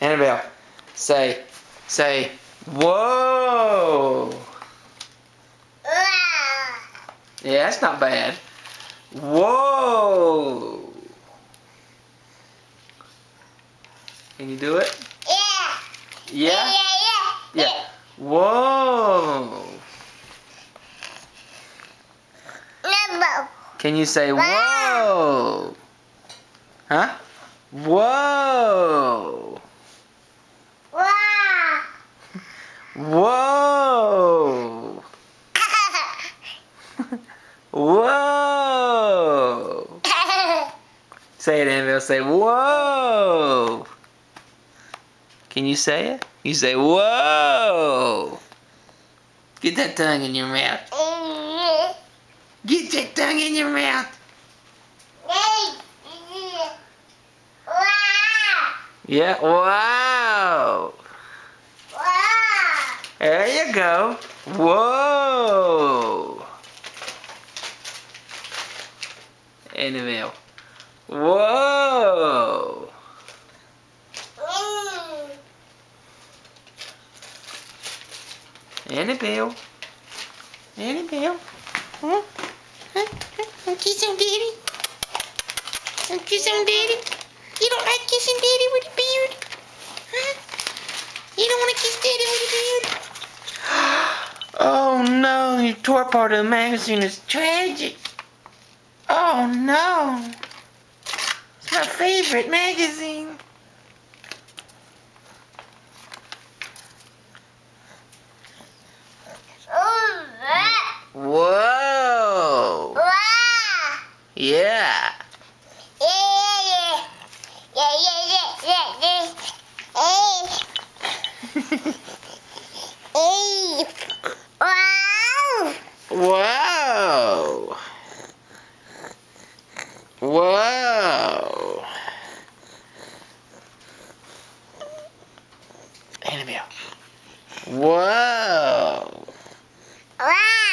Annabelle, say, whoa. Yeah, that's not bad. Whoa. Can you do it? Yeah. Yeah? Yeah. Whoa. Number. Can you say whoa? Huh? Whoa. Wow. Whoa. Whoa. Say it, Annabelle. Say whoa. Can you say it? You say whoa. Get that tongue in your mouth. Get that tongue in your mouth. Yeah, wow. Wow. There you go. Whoa. Annabelle. Whoa. Annabelle. Annabelle. Huh? Kiss him, Daddy. Kiss him, Daddy. You don't like kissing Daddy with a beard? Huh? You don't want to kiss Daddy with a beard? Oh no, you tore part of the magazine. It's tragic. Oh no. It's my favorite magazine. Whoa. Wow. Yeah. Whoa. Whoa. Annabelle. Whoa. Wow.